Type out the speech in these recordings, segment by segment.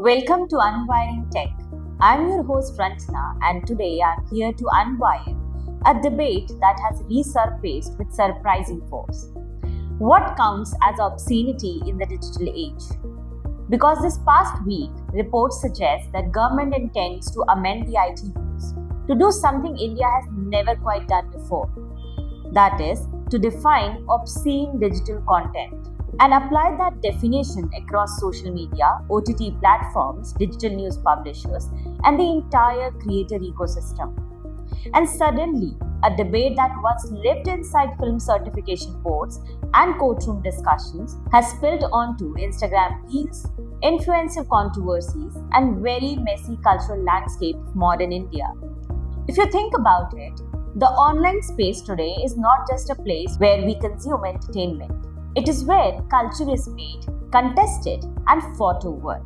Welcome to Unwiring Tech. I'm your host Ranjana, and today I'm here to unwire a debate that has resurfaced with surprising force. What counts as obscenity in the digital age? Because this past week, reports suggest that government intends to amend the IT rules to do something India has never quite done before. That is, to define obscene digital content and apply that definition across social media, OTT platforms, digital news publishers, and the entire creator ecosystem. And suddenly, a debate that once lived inside film certification boards and courtroom discussions has spilled onto Instagram reels, influencer controversies, and very messy cultural landscape of modern India. If you think about it, the online space today is not just a place where we consume entertainment. It is where culture is made, contested, and fought over.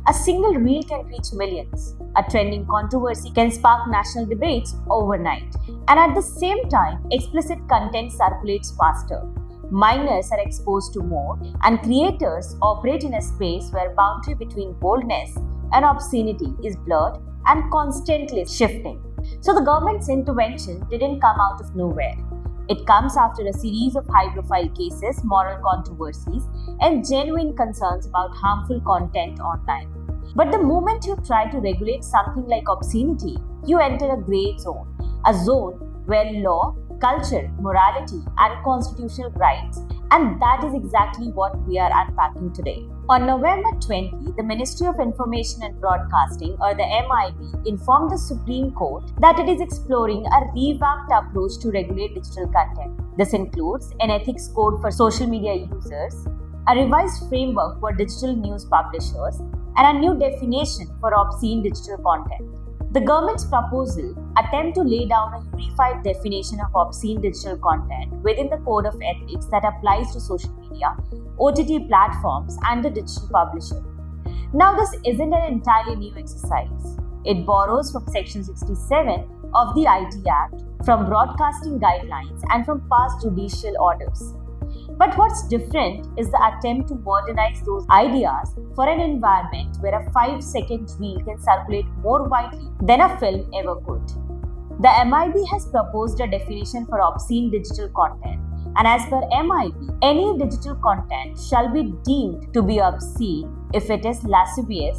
A single reel can reach millions. A trending controversy can spark national debates overnight. And at the same time, explicit content circulates faster. Minors are exposed to more, and creators operate in a space where boundary between boldness and obscenity is blurred and constantly shifting. So the government's intervention didn't come out of nowhere. It comes after a series of high-profile cases, moral controversies, and genuine concerns about harmful content online. But the moment you try to regulate something like obscenity, you enter a grey zone, a zone where law, culture, morality, and constitutional rights, and that is exactly what we are unpacking today. On November 20, the Ministry of Information and Broadcasting, or the MIB, informed the Supreme Court that it is exploring a revamped approach to regulate digital content. This includes an ethics code for social media users, a revised framework for digital news publishers, and a new definition for obscene digital content. The government's proposal attempts to lay down a unified definition of obscene digital content within the code of ethics that applies to social media, OTT platforms, and the digital publisher. Now, this isn't an entirely new exercise. It borrows from Section 67 of the IT Act, from broadcasting guidelines, and from past judicial orders. But what's different is the attempt to modernize those ideas for an environment where a 5-second reel can circulate more widely than a film ever could. The MIB has proposed a definition for obscene digital content, and as per MIB, any digital content shall be deemed to be obscene if it is lascivious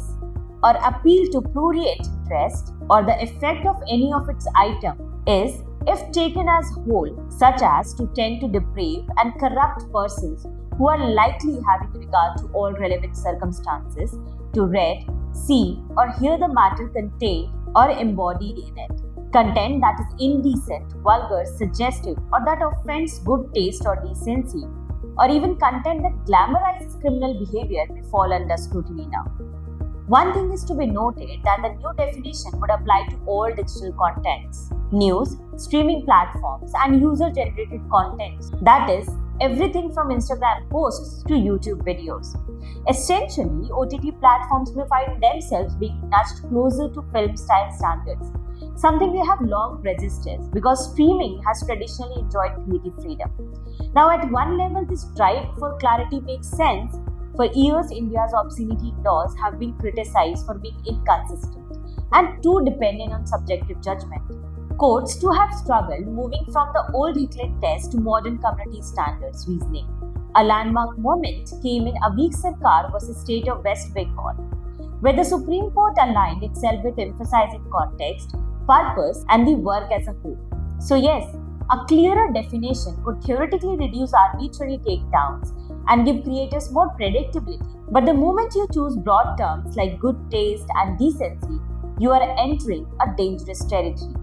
or appeal to prurient interest, or the effect of any of its item is, if taken as whole, such as to tend to deprave and corrupt persons who are likely having regard to all relevant circumstances, to read, see, or hear the matter contained or embodied in it. Content that is indecent, vulgar, suggestive, or that offends good taste or decency, or even content that glamorizes criminal behavior may fall under scrutiny now. One thing is to be noted that the new definition would apply to all digital contents, news, streaming platforms, and user-generated contents. That is, everything from Instagram posts to YouTube videos. Essentially, OTT platforms may find themselves being nudged closer to film-style standards, something they have long resisted because streaming has traditionally enjoyed creative freedom. Now, at one level, this drive for clarity makes sense. For years, India's obscenity laws have been criticized for being inconsistent and too dependent on subjective judgment. Courts too have struggled moving from the old Hicklet test to modern community standards reasoning. A landmark moment came in Avik Sarkar versus State of West Bengal, where the Supreme Court aligned itself with emphasizing context, purpose, and the work as a whole. So yes, a clearer definition could theoretically reduce arbitrary takedowns and give creators more predictability. But the moment you choose broad terms like good taste and decency, you are entering a dangerous territory.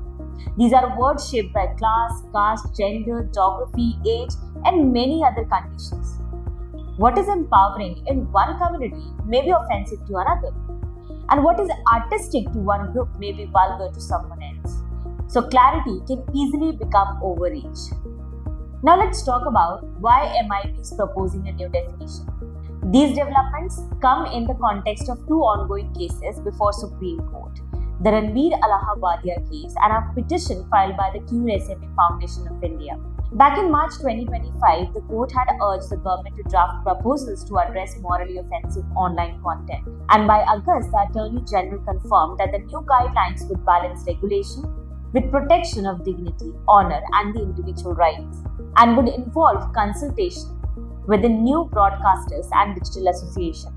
These are words shaped by class, caste, gender, geography, age, and many other conditions. What is empowering in one community may be offensive to another, and what is artistic to one group may be vulgar to someone else. So clarity can easily become overreach. Now let's talk about why MIB is proposing a new definition. These developments come in the context of two ongoing cases before Supreme Court. the Ranveer Allahabadia case, and a petition filed by the QSMA Foundation of India. Back in March 2025, the court had urged the government to draft proposals to address morally offensive online content. And by August, the Attorney General confirmed that the new guidelines would balance regulation with protection of dignity, honor, and the individual rights, and would involve consultation with the new broadcasters and digital association.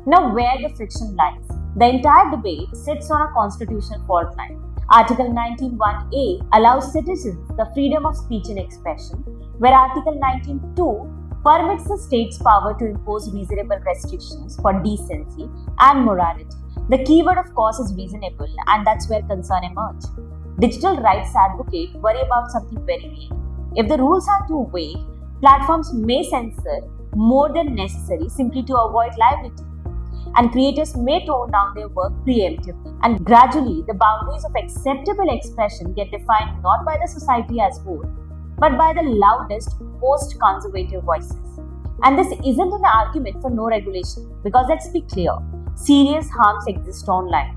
Now, where the friction lies? The entire debate sits on a constitutional fault line. Article 19(1)(a) allows citizens the freedom of speech and expression, where Article 19(2) permits the state's power to impose reasonable restrictions for decency and morality. The keyword, of course, is reasonable, and that's where concern emerges. Digital rights advocates worry about something very real. If the rules are too vague, platforms may censor more than necessary simply to avoid liability, and creators may tone down their work preemptively. And gradually, the boundaries of acceptable expression get defined not by the society as whole, but by the loudest, most conservative voices. And this isn't an argument for no regulation, because let's be clear, serious harms exist online.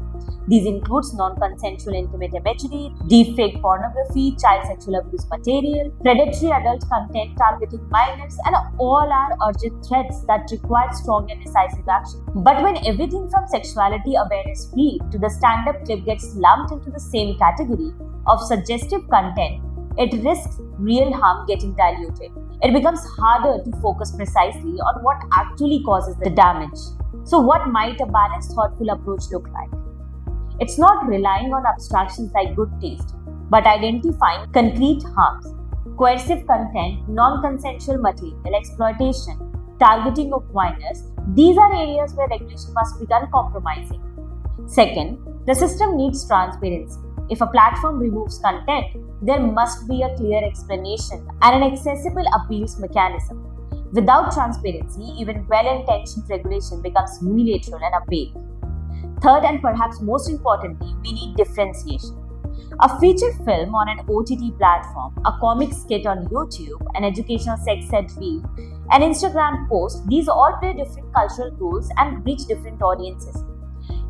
These include non-consensual intimate imagery, deepfake pornography, child sexual abuse material, predatory adult content targeting minors, and all are urgent threats that require strong and decisive action. But when everything from sexuality awareness week to the stand-up clip gets lumped into the same category of suggestive content, it risks real harm getting diluted. It becomes harder to focus precisely on what actually causes the damage. So what might a balanced, thoughtful approach look like? It's not relying on abstractions like good taste, but identifying concrete harms. Coercive content, non-consensual material, exploitation, targeting of minors, these are areas where regulation must be uncompromising. Second, the system needs transparency. If a platform removes content, there must be a clear explanation and an accessible appeals mechanism. Without transparency, even well-intentioned regulation becomes unilateral and opaque. Third, and perhaps most importantly, we need differentiation. A feature film on an OTT platform, a comic skit on YouTube, an educational sex ed reel, an Instagram post, these all play different cultural roles and reach different audiences.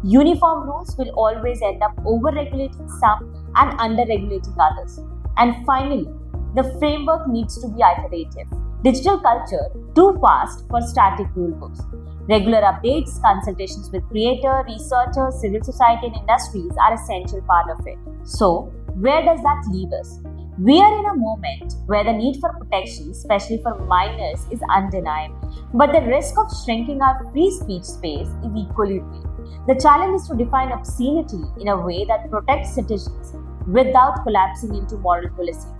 Uniform rules will always end up over-regulating some and under-regulating others. And finally, the framework needs to be iterative. Digital culture, too fast for static rulebooks. Regular updates, consultations with creators, researchers, civil society and industries are an essential part of it. So, where does that leave us? We are in a moment where the need for protection, especially for minors, is undeniable. But the risk of shrinking our free speech space is equally real. The challenge is to define obscenity in a way that protects citizens without collapsing into moral policing.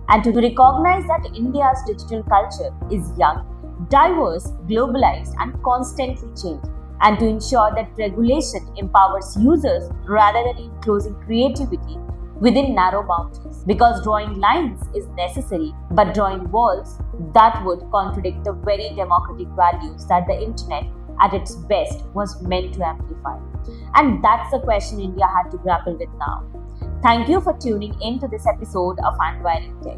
And to recognize that India's digital culture is young, diverse, globalized, and constantly changing, and to ensure that regulation empowers users rather than enclosing creativity within narrow boundaries. Because drawing lines is necessary, but drawing walls, that would contradict the very democratic values that the internet at its best was meant to amplify. And that's the question India had to grapple with now. Thank you for tuning in to this episode of Unwiring Tech.